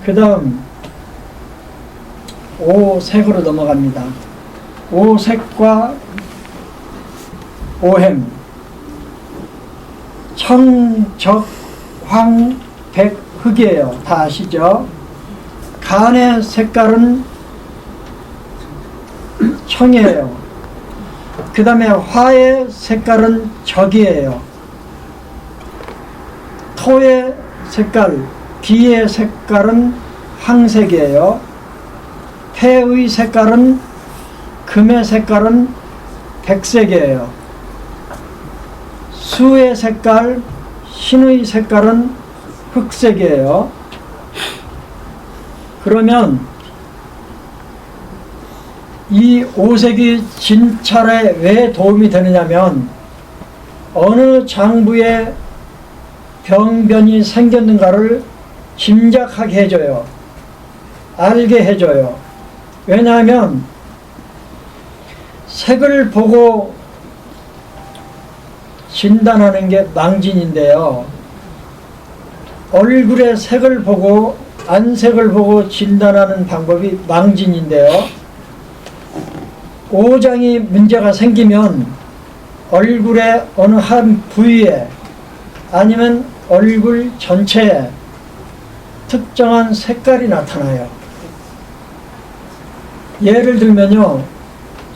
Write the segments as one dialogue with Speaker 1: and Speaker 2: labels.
Speaker 1: 그 다음 오색으로 넘어갑니다. 오색과 오행, 청, 적, 황, 백, 흑이에요. 다 아시죠? 간의 색깔은 청이에요. 그 다음에 화의 색깔은 적이에요. 토의 색깔, 비의 색깔은 황색이에요. 폐의 색깔은, 금의 색깔은 백색이에요. 수의 색깔, 신의 색깔은 흑색이에요. 그러면 이 오색이 진찰에 왜 도움이 되느냐면 어느 장부에 병변이 생겼는가를 짐작하게 해줘요. 알게 해줘요. 왜냐하면 색을 보고 진단하는 게 망진인데요. 얼굴의 색을 보고 안색을 보고 진단하는 방법이 망진인데요. 오장이 문제가 생기면 얼굴의 어느 한 부위에 아니면 얼굴 전체에 특정한 색깔이 나타나요. 예를 들면요,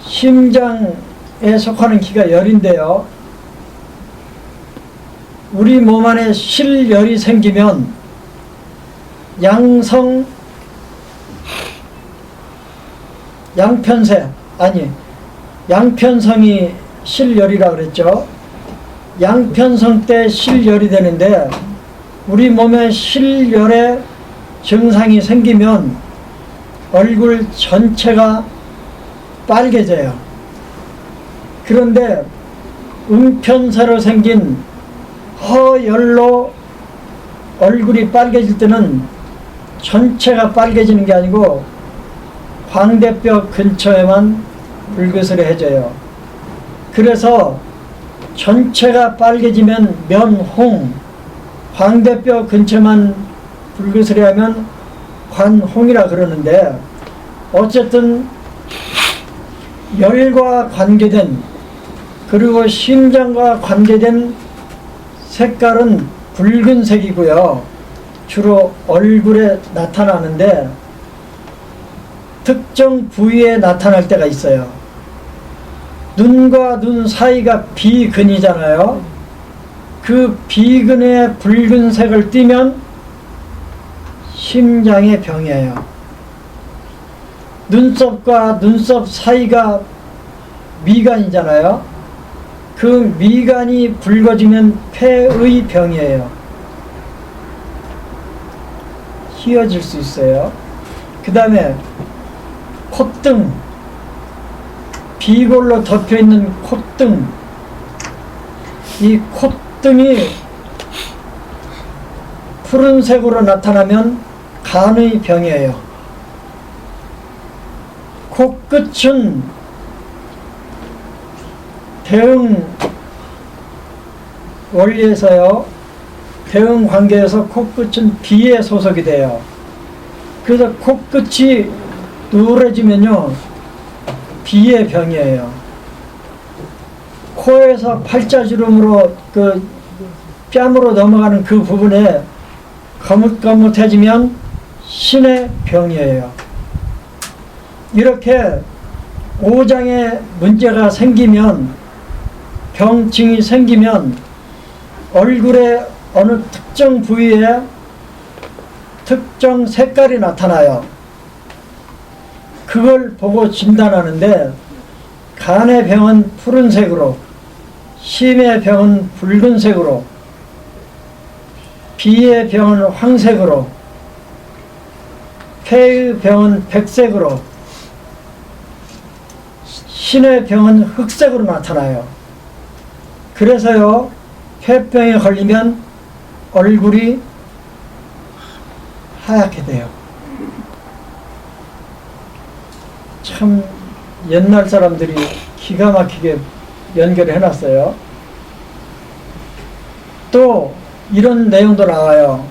Speaker 1: 심장에 속하는 기가 열인데요, 우리 몸 안에 실열이 생기면 양편성이 실열이라 그랬죠. 양편성 때 실열이 되는데 우리 몸에 실열의 증상이 생기면 얼굴 전체가 빨개져요. 그런데 음편세로 생긴 허열로 얼굴이 빨개질 때는 전체가 빨개지는 게 아니고 광대뼈 근처에만 불그스레해져요. 그래서 전체가 빨개지면 면홍, 광대뼈 근처만 불그스레하면 관홍이라 그러는데, 어쨌든 열과 관계된, 그리고 심장과 관계된 색깔은 붉은색이고요. 주로 얼굴에 나타나는데 특정 부위에 나타날 때가 있어요. 눈과 눈 사이가 비근이잖아요. 그 비근의 붉은색을 띠면 심장의 병이에요. 눈썹과 눈썹 사이가 미간이잖아요. 그 미간이 붉어지면 폐의 병이에요. 휘어질 수 있어요. 그 다음에 콧등, 비골로 덮여있는 콧등, 이 콧등이 푸른색으로 나타나면 간의 병이에요. 코끝은 대응 원리에서요, 대응 관계에서 코끝은 비에 소속이 돼요. 그래서 코끝이 누래지면요, 비의 병이에요. 코에서 팔자주름으로 그 뺨으로 넘어가는 그 부분에 거뭇거뭇해지면 신의 병이에요. 이렇게 오장에 문제가 생기면, 병증이 생기면 얼굴의 어느 특정 부위에 특정 색깔이 나타나요. 그걸 보고 진단하는데, 간의 병은 푸른색으로, 심의 병은 붉은색으로, 비의 병은 황색으로, 폐의 병은 백색으로, 신의 병은 흑색으로 나타나요. 그래서요, 폐병에 걸리면 얼굴이 하얗게 돼요. 참 옛날 사람들이 기가 막히게 연결을 해놨어요. 또 이런 내용도 나와요.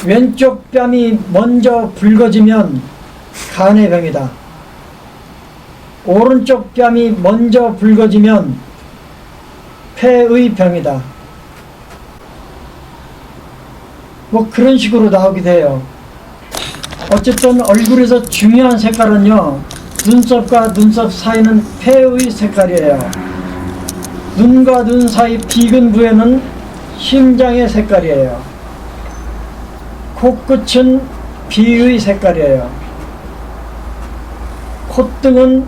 Speaker 1: 왼쪽 뺨이 먼저 붉어지면 간의 병이다. 오른쪽 뺨이 먼저 붉어지면 폐의 병이다. 뭐 그런 식으로 나오기도 해요. 어쨌든 얼굴에서 중요한 색깔은요, 눈썹과 눈썹 사이는 폐의 색깔이에요. 눈과 눈 사이 비근 부에는 심장의 색깔이에요. 코끝은 비의 색깔이에요. 콧등은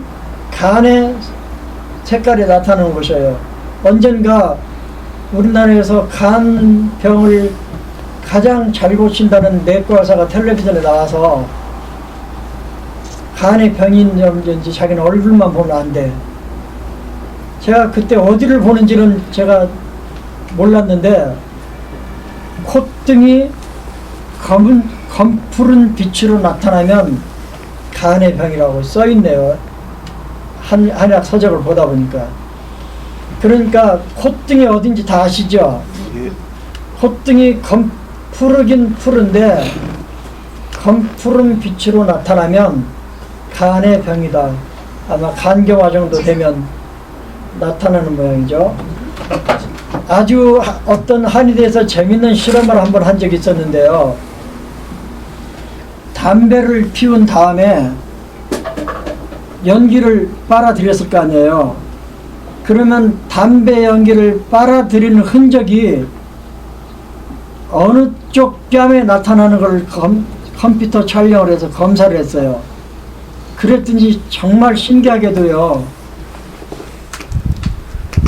Speaker 1: 간의 색깔이 나타나는 곳이에요. 언젠가 우리나라에서 간병을 가장 잘 고친다는 내과 의사가 텔레비전에 나와서 간의 병이 있는지 자기는 얼굴만 보면 안 돼. 제가 그때 어디를 보는지는 제가 몰랐는데 콧등이 검푸른 빛으로 나타나면 간의 병이라고 써있네요. 한약 서적을 보다 보니까. 그러니까 콧등이 어딘지 다 아시죠? 콧등이 푸르긴 푸른데 검푸른 빛으로 나타나면 간의 병이다. 아마 간경화 정도 되면 나타나는 모양이죠. 아주 어떤 한의대에서 재밌는 실험을 한번 한 적이 있었는데요. 담배를 피운 다음에 연기를 빨아들였을 거 아니에요. 그러면 담배 연기를 빨아들이는 흔적이 어느 쪽 뺨에 나타나는 걸 컴퓨터 촬영을 해서 검사를 했어요. 그랬더니 정말 신기하게도요,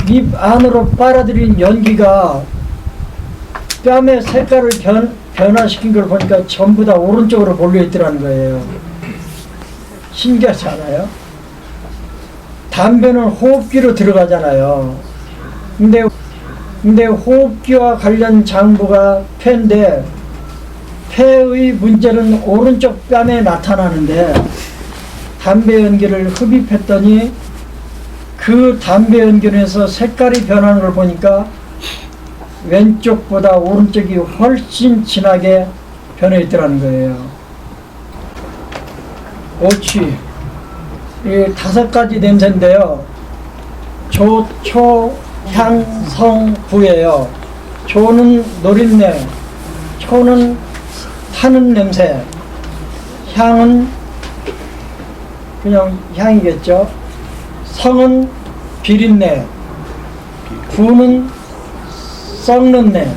Speaker 1: 입 안으로 빨아들인 연기가 뺨의 색깔을 변화시킨 걸 보니까 전부 다 오른쪽으로 몰려있더라는 거예요. 신기하지 않아요? 담배는 호흡기로 들어가잖아요. 근데 호흡기와 관련 장부가 폐인데, 폐의 문제는 오른쪽 뺨에 나타나는데, 담배 연기를 흡입했더니 그 담배 연기에서 색깔이 변하는 걸 보니까 왼쪽보다 오른쪽이 훨씬 진하게 변해 있더라는 거예요. 오취. 이 5가지 냄새인데요. 조, 초, 향, 성, 부예요. 조는 노린내, 초는 타는 냄새, 향은 그냥 향이겠죠. 성은 비린내, 부는 썩는 내.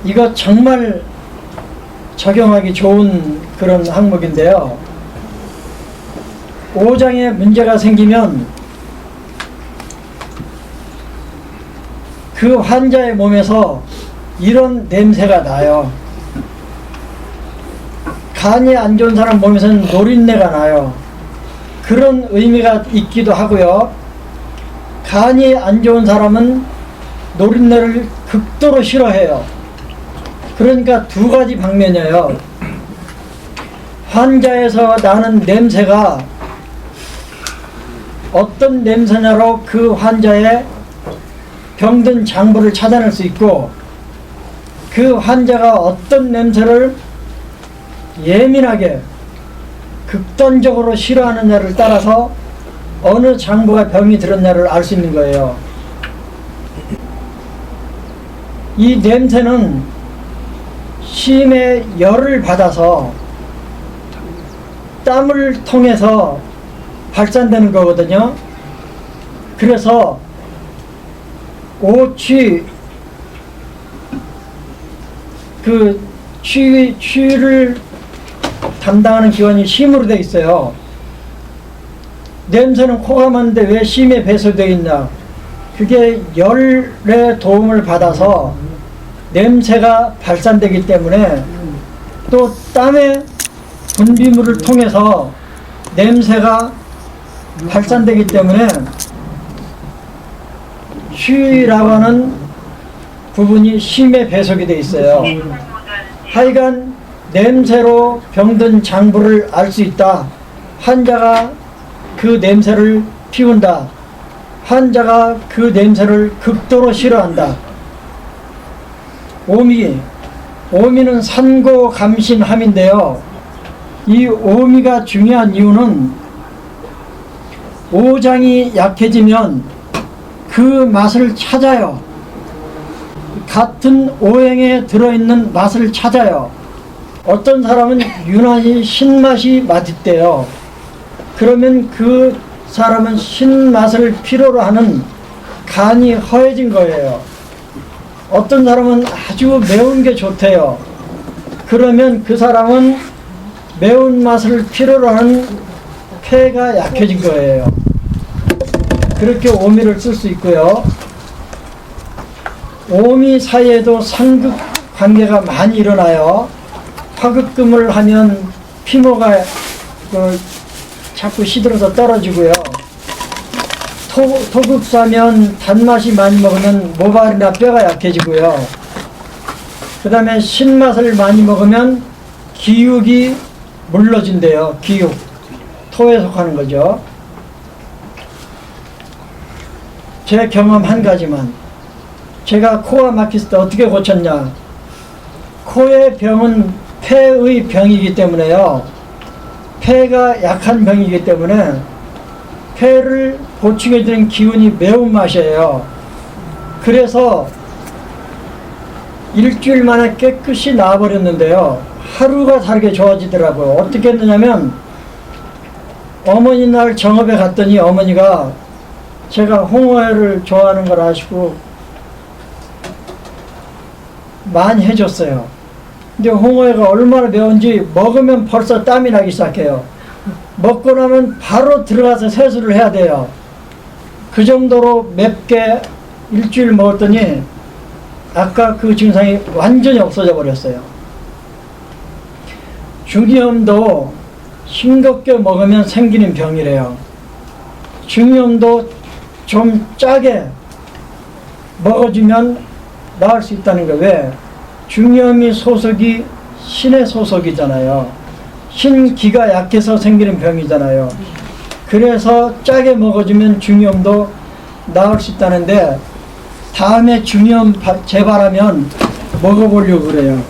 Speaker 1: 이거 정말 적용하기 좋은 그런 항목인데요. 오장에 문제가 생기면 그 환자의 몸에서 이런 냄새가 나요. 간이 안 좋은 사람 몸에서는 노린내가 나요. 그런 의미가 있기도 하고요. 간이 안 좋은 사람은 노린내를 극도로 싫어해요. 그러니까 2가지 방면이에요. 환자에서 나는 냄새가 어떤 냄새냐로 그 환자의 병든 장부를 찾아낼 수 있고, 그 환자가 어떤 냄새를 예민하게 극단적으로 싫어하느냐를 따라서 어느 장부가 병이 들었냐를 알 수 있는 거예요. 이 냄새는 심의 열을 받아서 땀을 통해서 발산되는 거거든요. 그래서 오취, 그 취를 담당하는 기관이 심으로 되어 있어요. 냄새는 코가 많은데 왜 심에 배설되어 있냐? 그게 열의 도움을 받아서 냄새가 발산되기 때문에, 또 땀의 분비물을 통해서 냄새가 발산되기 때문에 쉬라고 하는 부분이 심에 배속이 되어 있어요. 하여간 냄새로 병든 장부를 알 수 있다. 환자가 그 냄새를 피운다. 환자가 그 냄새를 극도로 싫어한다. 오미, 오미는 산고감신함인데요. 이 오미가 중요한 이유는 오장이 약해지면 그 맛을 찾아요. 같은 오행에 들어있는 맛을 찾아요. 어떤 사람은 유난히 신맛이 맛있대요. 그러면 그 사람은 신맛을 필요로 하는 간이 허해진 거예요. 어떤 사람은 아주 매운 게 좋대요. 그러면 그 사람은 매운맛을 필요로 하는 폐가 약해진 거예요. 그렇게 오미를 쓸 수 있고요. 오미 사이에도 상극 관계가 많이 일어나요. 화극금을 하면 피모가 자꾸 시들어서 떨어지고요. 토극사면 단맛이 많이 먹으면 모발이나 뼈가 약해지고요. 그 다음에 신맛을 많이 먹으면 기육이 물러진대요. 기육. 토에 속하는 거죠. 제 경험 한 가지만. 제가 코가 막혔을 때 어떻게 고쳤냐. 코의 병은 폐의 병이기 때문에요. 폐가 약한 병이기 때문에 폐를 고치게 되는 기운이 매운맛이에요. 그래서 일주일 만에 깨끗이 나아버렸는데요. 하루가 다르게 좋아지더라고요. 어떻게 했느냐면 어머니 날 정업에 갔더니 어머니가 제가 홍어회를 좋아하는 걸 아시고 많이 해줬어요. 근데 홍어회가 얼마나 매운지 먹으면 벌써 땀이 나기 시작해요. 먹고 나면 바로 들어가서 세수를 해야 돼요. 그 정도로 맵게 일주일 먹었더니 아까 그 증상이 완전히 없어져 버렸어요. 중이염도 싱겁게 먹으면 생기는 병이래요. 중이염도 좀 짜게 먹어주면 나을 수 있다는 거예요. 왜? 중이염이 소속이 신의 소속이잖아요. 신기가 약해서 생기는 병이잖아요. 그래서 짜게 먹어주면 중이염도 나을 수 있다는데 다음에 중이염 재발하면 먹어보려고 그래요.